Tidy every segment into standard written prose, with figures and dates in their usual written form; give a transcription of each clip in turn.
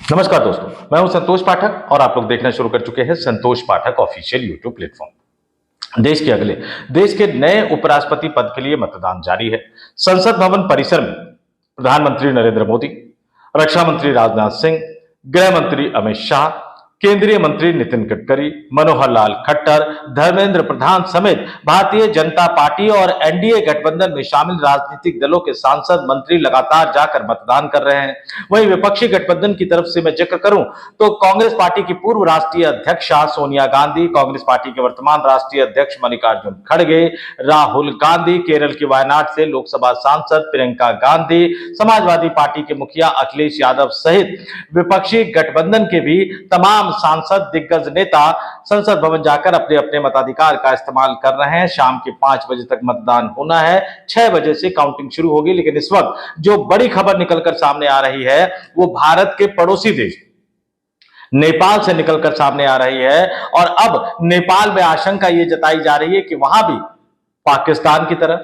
नमस्कार दोस्तों, मैं हूं संतोष पाठक और आप लोग देखना शुरू कर चुके हैं संतोष पाठक ऑफिशियल यूट्यूब प्लेटफॉर्म। देश के नए उपराष्ट्रपति पद के लिए मतदान जारी है। संसद भवन परिसर में प्रधानमंत्री नरेंद्र मोदी, रक्षा मंत्री राजनाथ सिंह, गृह मंत्री अमित शाह, केंद्रीय मंत्री नितिन गडकरी, मनोहर लाल खट्टर, धर्मेंद्र प्रधान समेत भारतीय जनता पार्टी और एनडीए गठबंधन में शामिल राजनीतिक दलों के सांसद मंत्री लगातार जाकर मतदान कर रहे हैं। वहीं विपक्षी गठबंधन की तरफ से मैं जिक्र करूं तो कांग्रेस पार्टी की पूर्व राष्ट्रीय अध्यक्षा सोनिया गांधी, कांग्रेस पार्टी के वर्तमान राष्ट्रीय अध्यक्ष मल्लिकार्जुन खड़गे, राहुल गांधी, केरल के वायनाड से लोकसभा सांसद प्रियंका गांधी, समाजवादी पार्टी के मुखिया अखिलेश यादव सहित विपक्षी गठबंधन के भी तमाम सांसद दिग्गज नेता संसद भवन जाकर अपने अपने मताधिकार का इस्तेमाल कर रहे हैं। शाम के 5 बजे तक मतदान होना है, 6 बजे से काउंटिंग शुरू होगी। लेकिन इस वक्त जो बड़ी खबर निकलकर सामने आ रही है वो भारत के पड़ोसी देश नेपाल से निकलकर सामने आ रही है। और अब नेपाल में आशंका ये जताई जा रही है कि वहां भी पाकिस्तान की तरह,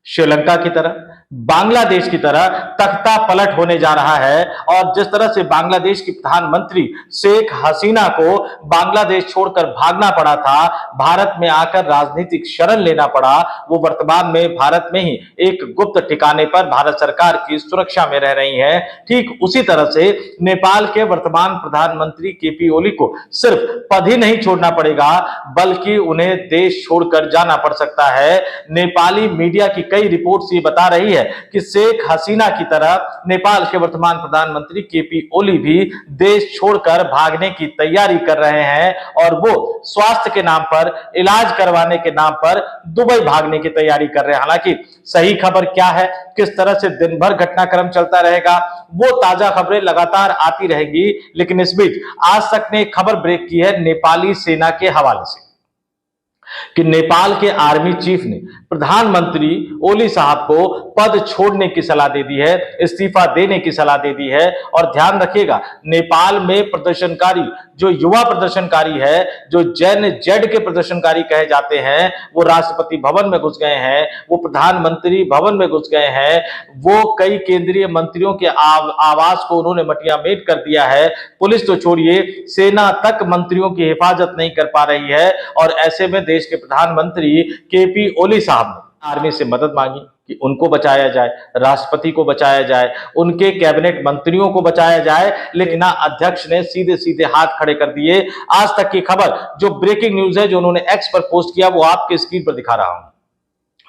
श्रीलंका की तरह, बांग्लादेश की तरह तख्ता पलट होने जा रहा है। और जिस तरह से बांग्लादेश की प्रधानमंत्री शेख हसीना को बांग्लादेश छोड़कर भागना पड़ा था, भारत में आकर राजनीतिक शरण लेना पड़ा, वो वर्तमान में भारत में ही एक गुप्त ठिकाने पर भारत सरकार की सुरक्षा में रह रही हैं। ठीक उसी तरह से नेपाल के वर्तमान प्रधानमंत्री केपी ओली को सिर्फ पद ही नहीं छोड़ना पड़ेगा बल्कि उन्हें देश छोड़कर जाना पड़ सकता है। नेपाली मीडिया की कई रिपोर्ट्स ये बता रही है कि शेख हसीना की तरह नेपाल के वर्तमान प्रधानमंत्री केपी ओली भी देश छोड़कर भागने की तैयारी कर रहे हैं और वो स्वास्थ्य के नाम पर, इलाज करवाने के नाम पर दुबई भागने की तैयारी कर रहे हैं। हालांकि सही खबर क्या है, किस तरह से दिन भर घटनाक्रम चलता रहेगा, वो ताजा खबरें लगातार आती रहेंगी। लेकिन इस बीच आज तक ने खबर ब्रेक की है नेपाली सेना के हवाले से कि नेपाल के आर्मी चीफ ने प्रधानमंत्री ओली साहब को पद छोड़ने की सलाह दे दी है, इस्तीफा देने की सलाह दे दी है। और ध्यान रखिएगा, नेपाल में प्रदर्शनकारी, जो युवा प्रदर्शनकारी है, जो जैन जेड के प्रदर्शनकारी कहे जाते हैं, वो राष्ट्रपति भवन में घुस गए हैं, वो प्रधानमंत्री भवन में घुस गए हैं, वो कई केंद्रीय मंत्रियों के आवास को उन्होंने मटियामेट कर दिया है। पुलिस तो छोड़िए, सेना तक मंत्रियों की हिफाजत नहीं कर पा रही है। और ऐसे में देश के प्रधानमंत्री केपी ओली साहब ने आर्मी से मदद मांगी कि उनको बचाया जाए, राष्ट्रपति को बचाया जाए, उनके कैबिनेट मंत्रियों को बचाया जाए। लेकिन अध्यक्ष ने सीधे सीधे हाथ खड़े कर दिए। आज तक की खबर, जो ब्रेकिंग न्यूज है, जो उन्होंने एक्स पर पोस्ट किया, वो आपके स्क्रीन पर दिखा रहा हूं।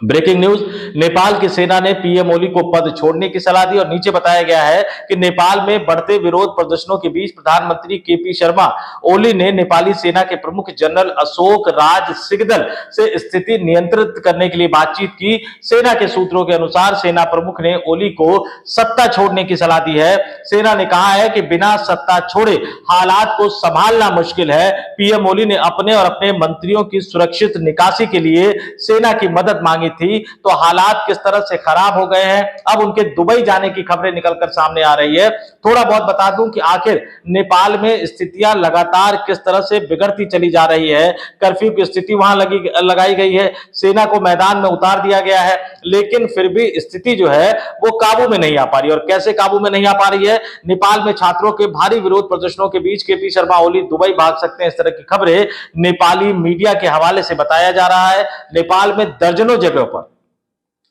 ब्रेकिंग न्यूज, नेपाल की सेना ने पीएम ओली को पद छोड़ने की सलाह दी। और नीचे बताया गया है कि नेपाल में बढ़ते विरोध प्रदर्शनों के बीच प्रधानमंत्री केपी शर्मा ओली ने नेपाली सेना के प्रमुख जनरल अशोक राज सिगदल से स्थिति नियंत्रित करने के लिए बातचीत की। सेना के सूत्रों के अनुसार सेना प्रमुख ने ओली को सत्ता छोड़ने की सलाह दी है। सेना ने कहा है कि बिना सत्ता छोड़े हालात को संभालना मुश्किल है। पीएम ओली ने अपने और अपने मंत्रियों की सुरक्षित निकासी के लिए सेना की मदद मांगी थी। तो हालात किस तरह से खराब हो गए हैं, अब उनके दुबई जाने की खबरें निकलकर सामने आ रही है। थोड़ा बहुत बता दूं कि आखिर नेपाल में स्थितियां लगातार किस तरह से बिगड़ती चली जा रही है। कर्फ्यू की स्थिति वहां लगाई गई है, सेना को मैदान में उतार दिया गया है, लेकिन फिर भी स्थिति जो है वो काबू में नहीं आ पा रही। और कैसे काबू में नहीं आ पा रही है? नेपाल में छात्रों के भारी विरोध प्रदर्शनों के बीच केपी शर्मा ओली दुबई भाग सकते हैं, इस तरह की खबरें नेपाली मीडिया के हवाले से बताया जा रहा है। नेपाल में दर्जनों जगहों पर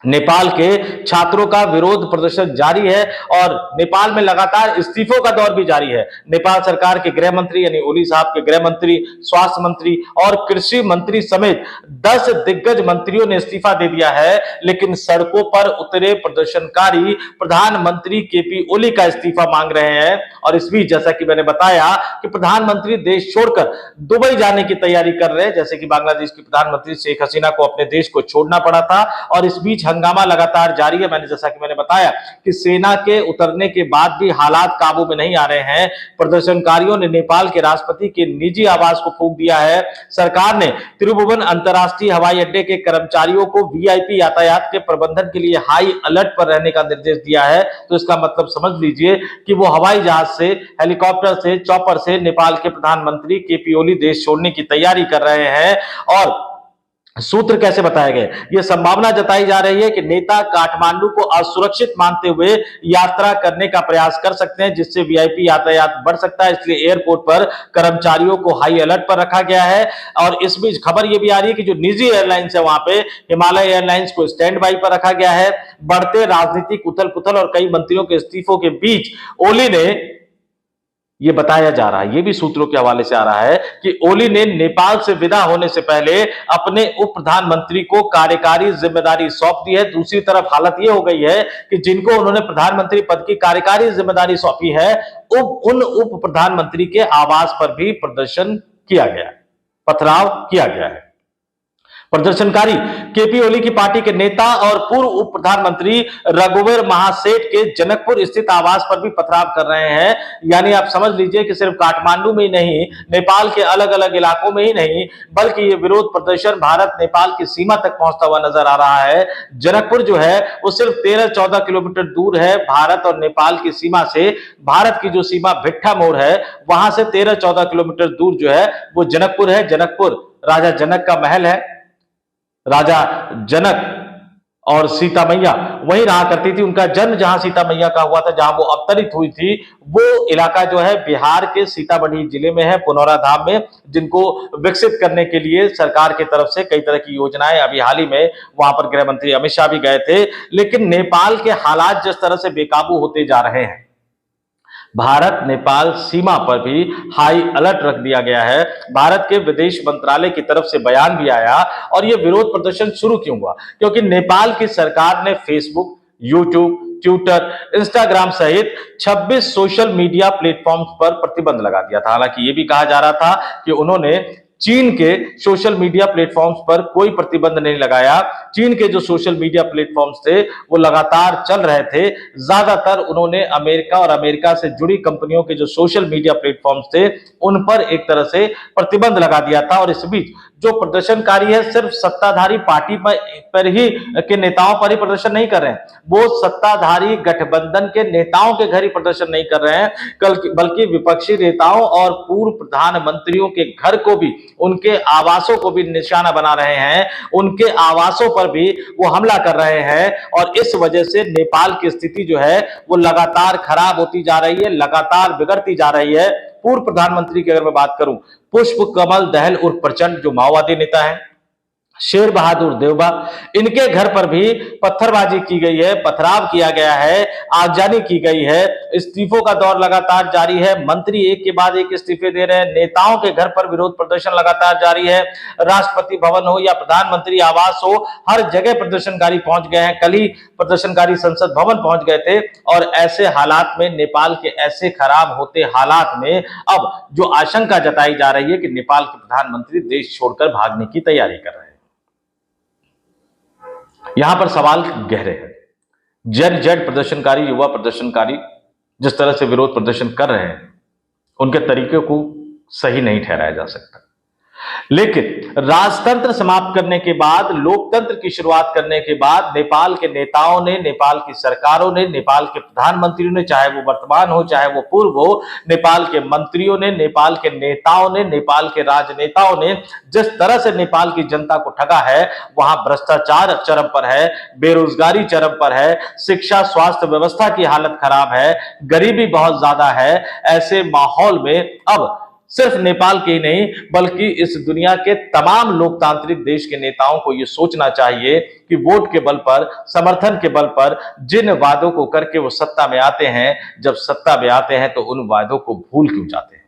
नेपाल के छात्रों का विरोध प्रदर्शन जारी है और नेपाल में लगातार इस्तीफों का दौर भी जारी है। नेपाल सरकार के गृह मंत्री यानी ओली साहब के गृह मंत्री, स्वास्थ्य मंत्री और कृषि मंत्री समेत 10 दिग्गज मंत्रियों ने इस्तीफा दे दिया है। लेकिन सड़कों पर उतरे प्रदर्शनकारी प्रधानमंत्री केपी ओली का इस्तीफा मांग रहे हैं। और इस बीच जैसा कि मैंने बताया कि प्रधानमंत्री देश छोड़कर दुबई जाने की तैयारी कर रहे हैं, जैसे कि बांग्लादेश की प्रधानमंत्री शेख हसीना को अपने देश को छोड़ना पड़ा था। और इस बीच हंगामा लगातार जारी है। जैसा कि मैंने बताया कि सेना के उतरने के बाद भी हालात काबू में नहीं आ रहे हैं। प्रदर्शनकारियों ने नेपाल के राष्ट्रपति के निजी आवास को फूंक दिया है। सरकार ने तिरुभुवन अंतरराष्ट्रीय हवाई अड्डे के कर्मचारियों को वीआईपी यातायात के प्रबंधन के लिए हाई अलर्ट पर रहने का निर्देश दिया है। तो इसका मतलब समझ लीजिए कि वो हवाई जहाज से, हेलीकॉप्टर से, चॉपर से नेपाल के प्रधानमंत्री केपी ओली देश छोड़ने की तैयारी कर रहे हैं। और सूत्र कैसे बताए गए? यह संभावना जताई जा रही है कि नेता काठमांडू को असुरक्षित मानते हुए यात्रा करने का प्रयास कर सकते हैं, जिससे वीआईपी यातायात बढ़ सकता है। इसलिए एयरपोर्ट पर कर्मचारियों को हाई अलर्ट पर रखा गया है। और इस बीच खबर यह भी आ रही है कि जो निजी एयरलाइंस है वहां पे हिमालय एयरलाइंस को स्टैंड बाई पर रखा गया है। बढ़ते राजनीतिक उथल पुथल और कई मंत्रियों के इस्तीफों के बीच ओली ने, ये बताया जा रहा है, ये भी सूत्रों के हवाले से आ रहा है कि ओली ने नेपाल से विदा होने से पहले अपने उप प्रधानमंत्री को कार्यकारी जिम्मेदारी सौंप दी है। दूसरी तरफ हालत यह हो गई है कि जिनको उन्होंने प्रधानमंत्री पद की कार्यकारी जिम्मेदारी सौंपी है, उन उप प्रधानमंत्री के आवास पर भी प्रदर्शन किया गया, पथराव किया गया है। प्रदर्शनकारी केपी ओली की पार्टी के नेता और पूर्व उप प्रधानमंत्री रघुवीर महासेठ के जनकपुर स्थित आवास पर भी पथराव कर रहे हैं। यानी आप समझ लीजिए कि सिर्फ काठमांडू में ही नहीं, नेपाल के अलग अलग इलाकों में ही नहीं, बल्कि ये विरोध प्रदर्शन भारत नेपाल की सीमा तक पहुंचता हुआ नजर आ रहा है। जनकपुर जो है वो सिर्फ 13-14 किलोमीटर दूर है भारत और नेपाल की सीमा से। भारत की जो सीमा भिट्ठा मोड़ है, वहां से 13-14 किलोमीटर दूर जो है वो जनकपुर है। जनकपुर राजा जनक का महल है। राजा जनक और सीता मैया वहीं रहा करती थी। उनका जन्म जहां सीता मैया का हुआ था, जहां वो अवतरित हुई थी, वो इलाका जो है बिहार के सीतामढ़ी जिले में है, पुनौरा धाम में, जिनको विकसित करने के लिए सरकार की तरफ से कई तरह की योजनाएं, अभी हाल ही में वहां पर गृह मंत्री अमित शाह भी गए थे। लेकिन नेपाल के हालात जिस तरह से बेकाबू होते जा रहे हैं, भारत नेपाल सीमा पर भी हाई अलर्ट रख दिया गया है। भारत के विदेश मंत्रालय की तरफ से बयान भी आया। और यह विरोध प्रदर्शन शुरू क्यों हुआ? क्योंकि नेपाल की सरकार ने फेसबुक, यूट्यूब, ट्विटर, इंस्टाग्राम सहित 26 सोशल मीडिया प्लेटफॉर्म्स पर प्रतिबंध लगा दिया था। हालांकि यह भी कहा जा रहा था कि उन्होंने चीन के सोशल मीडिया प्लेटफॉर्म्स पर कोई प्रतिबंध नहीं लगाया। चीन के जो सोशल मीडिया प्लेटफॉर्म्स थे वो लगातार चल रहे थे। ज्यादातर उन्होंने अमेरिका और अमेरिका से जुड़ी कंपनियों के जो सोशल मीडिया प्लेटफॉर्म्स थे उन पर एक तरह से प्रतिबंध लगा दिया था। और इस बीच जो प्रदर्शनकारी है सिर्फ सत्ताधारी पार्टी पर ही के नेताओं पर ही प्रदर्शन नहीं कर रहे हैं, वो सत्ताधारी गठबंधन के नेताओं के घर ही प्रदर्शन नहीं कर रहे हैं, बल्कि विपक्षी नेताओं और पूर्व प्रधानमंत्रियों के घर को भी, उनके आवासों को भी निशाना बना रहे हैं। उनके आवासों पर भी वो हमला कर रहे हैं। और इस वजह से नेपाल की स्थिति जो है वो लगातार खराब होती जा रही है, लगातार बिगड़ती जा रही है। पूर्व प्रधानमंत्री की अगर मैं बात करूं, पुष्प कमल दहल उर्फ प्रचंड, जो माओवादी नेता है, शेर बहादुर देवबा, इनके घर पर भी पत्थरबाजी की गई है, पथराव किया गया है, आगजनी की गई है। इस्तीफों का दौर लगातार जारी है। मंत्री एक के बाद एक इस्तीफे दे रहे हैं। नेताओं के घर पर विरोध प्रदर्शन लगातार जारी है। राष्ट्रपति भवन हो या प्रधानमंत्री आवास हो, हर जगह प्रदर्शनकारी पहुंच गए हैं। कल ही प्रदर्शनकारी संसद भवन पहुंच गए थे। और ऐसे हालात में, नेपाल के ऐसे खराब होते हालात में, अब जो आशंका जताई जा रही है कि नेपाल के प्रधानमंत्री देश छोड़कर भागने की तैयारी कर रहे हैं। यहां पर सवाल गहरे हैं। जेड प्रदर्शनकारी, युवा प्रदर्शनकारी जिस तरह से विरोध प्रदर्शन कर रहे हैं, उनके तरीके को सही नहीं ठहराया जा सकता। लेकिन राजतंत्र समाप्त करने के बाद, लोकतंत्र की शुरुआत करने के बाद नेपाल के नेताओं ने, नेपाल की सरकारों ने, नेपाल के प्रधानमंत्रियों ने, चाहे वो वर्तमान हो चाहे वो पूर्व हो, नेपाल के मंत्रियों ने, नेपाल के नेताओं ने, नेपाल के राजनेताओं ने जिस तरह से नेपाल की जनता को ठगा है, वहां भ्रष्टाचार चरम पर है, बेरोजगारी चरम पर है, शिक्षा स्वास्थ्य व्यवस्था की हालत खराब है, गरीबी बहुत ज्यादा है। ऐसे माहौल में अब सिर्फ नेपाल के ही नहीं बल्कि इस दुनिया के तमाम लोकतांत्रिक देश के नेताओं को यह सोचना चाहिए कि वोट के बल पर, समर्थन के बल पर जिन वादों को करके वो सत्ता में आते हैं, जब सत्ता में आते हैं तो उन वादों को भूल क्यों जाते हैं।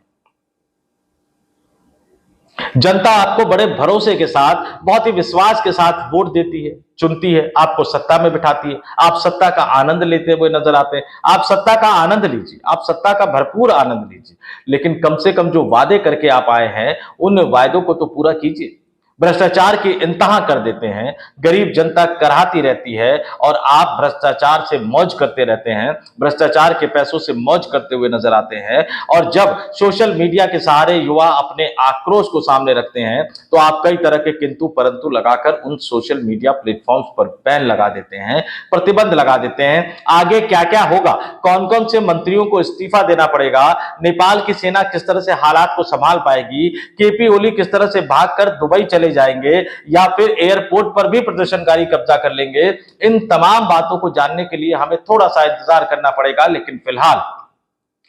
जनता आपको बड़े भरोसे के साथ, बहुत ही विश्वास के साथ वोट देती है, चुनती है, आपको सत्ता में बिठाती है। आप सत्ता का आनंद लेते हुए नजर आते हैं। आप सत्ता का आनंद लीजिए, आप सत्ता का भरपूर आनंद लीजिए, लेकिन कम से कम जो वादे करके आप आए हैं उन वायदों को तो पूरा कीजिए। भ्रष्टाचार की इंतहा कर देते हैं, गरीब जनता कराहती रहती है और आप भ्रष्टाचार से मौज करते रहते हैं, भ्रष्टाचार के पैसों से मौज करते हुए नजर आते हैं। और जब सोशल मीडिया के सहारे युवा अपने आक्रोश को सामने रखते हैं तो आप कई तरह के किंतु परंतु लगाकर उन सोशल मीडिया प्लेटफॉर्म्स पर बैन लगा देते हैं, प्रतिबंध लगा देते हैं। आगे क्या क्या होगा, कौन कौन से मंत्रियों को इस्तीफा देना पड़ेगा, नेपाल की सेना किस तरह से हालात को संभाल पाएगी, केपी ओली किस तरह से भागकर दुबई चले चले जाएंगे या फिर एयरपोर्ट पर भी प्रदर्शनकारी कब्जा कर लेंगे, इन तमाम बातों को जानने के लिए हमें थोड़ा सा इंतजार करना पड़ेगा। लेकिन फिलहाल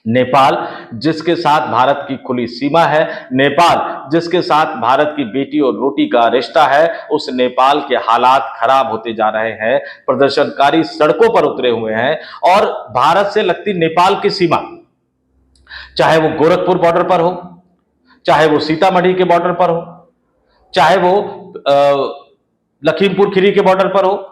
नेपाल जिसके साथ भारत की खुली सीमा है, नेपाल जिसके साथ भारत की बेटी और रोटी का रिश्ता है, उस नेपाल के हालात खराब होते जा रहे हैं। प्रदर्शनकारी सड़कों पर उतरे हुए हैं और भारत से लगती नेपाल की सीमा, चाहे वो गोरखपुर बॉर्डर पर हो, चाहे वो सीतामढ़ी के बॉर्डर पर हो, चाहे वो लखीमपुर खीरी के बॉर्डर पर हो,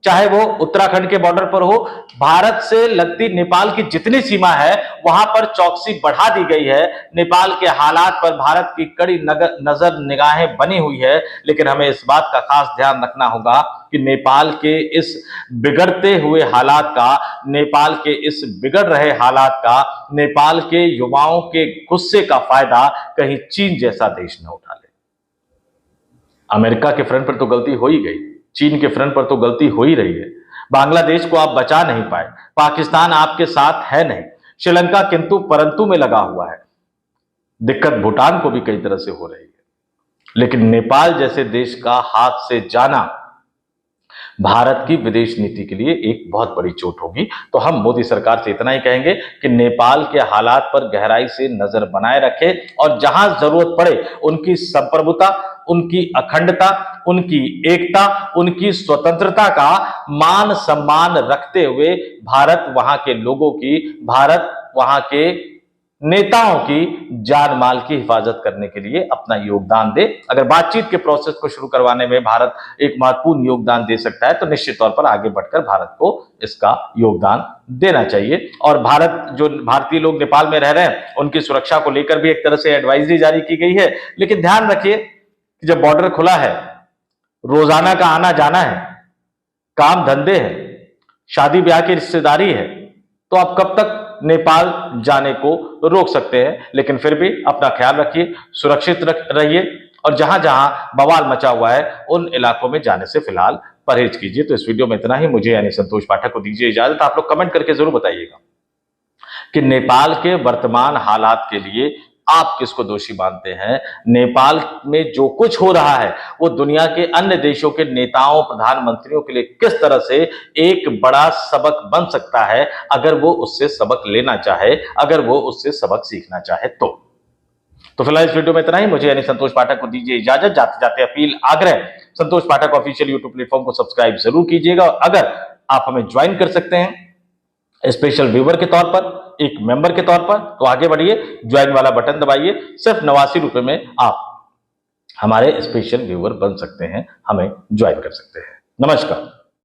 चाहे वो उत्तराखंड के बॉर्डर पर हो, भारत से लगती नेपाल की जितनी सीमा है वहां पर चौकसी बढ़ा दी गई है। नेपाल के हालात पर भारत की कड़ी नजर निगाहें बनी हुई है। लेकिन हमें इस बात का खास ध्यान रखना होगा कि नेपाल के इस बिगड़ते हुए हालात का, नेपाल के इस बिगड़ रहे हालात का, नेपाल के युवाओं के गुस्से का फायदा कहीं चीन जैसा देश न उठा ले। अमेरिका के फ्रंट पर तो गलती हो ही गई, चीन के फ्रंट पर तो गलती हो ही रही है। बांग्लादेश को आप बचा नहीं पाए, पाकिस्तान आपके साथ है नहीं, श्रीलंका किंतु परंतु में लगा हुआ है। दिक्कत भूटान को भी कई तरह से हो रही है। लेकिन नेपाल जैसे देश का हाथ से जाना भारत की विदेश नीति के लिए एक बहुत बड़ी चोट होगी। तो हम मोदी सरकार से इतना ही कहेंगे कि नेपाल के हालात पर गहराई से नजर बनाए रखे और जहां जरूरत पड़े उनकी संप्रभुता, उनकी अखंडता, उनकी एकता, उनकी स्वतंत्रता का मान सम्मान रखते हुए भारत वहां के लोगों की, भारत वहां के नेताओं की जान माल की हिफाजत करने के लिए अपना योगदान दे। अगर बातचीत के प्रोसेस को शुरू करवाने में भारत एक महत्वपूर्ण योगदान दे सकता है तो निश्चित तौर पर आगे बढ़कर भारत को इसका योगदान देना चाहिए। और भारतीय लोग नेपाल में रह रहे हैं उनकी सुरक्षा को लेकर भी एक तरह से एडवाइजरी जारी की गई है। लेकिन ध्यान रखिए कि जब बॉर्डर खुला है, रोजाना का आना जाना है, काम धंधे है, शादी ब्याह की रिश्तेदारी है, तो आप कब तक नेपाल जाने को रोक सकते हैं। लेकिन फिर भी अपना ख्याल रखिए, सुरक्षित रहिए और जहां जहां बवाल मचा हुआ है उन इलाकों में जाने से फिलहाल परहेज कीजिए। तो इस वीडियो में इतना ही। मुझे यानी संतोष पाठक को दीजिए इजाजत। आप लोग कमेंट करके जरूर बताइएगा कि नेपाल के वर्तमान हालात के लिए आप किसको दोषी मानते हैं। नेपाल में जो कुछ हो रहा है वो दुनिया के अन्य देशों के नेताओं, प्रधानमंत्रियों के लिए किस तरह से एक बड़ा सबक बन सकता है अगर वो उससे सबक लेना चाहे, अगर वो उससे सबक सीखना चाहे तो फिलहाल इस वीडियो में इतना ही। मुझे यानी संतोष पाठक को दीजिए इजाजत। जाते जाते अपील, आग्रह, संतोष पाठक ऑफिशियल यूट्यूब प्लेटफॉर्म को सब्सक्राइब जरूर कीजिएगा। अगर आप हमें ज्वाइन कर सकते हैं स्पेशल व्यूवर के तौर पर, एक मेंबर के तौर पर, तो आगे बढ़िए, ज्वाइन वाला बटन दबाइए। सिर्फ 89 रुपए में आप हमारे स्पेशल व्यूवर बन सकते हैं, हमें ज्वाइन कर सकते हैं। नमस्कार।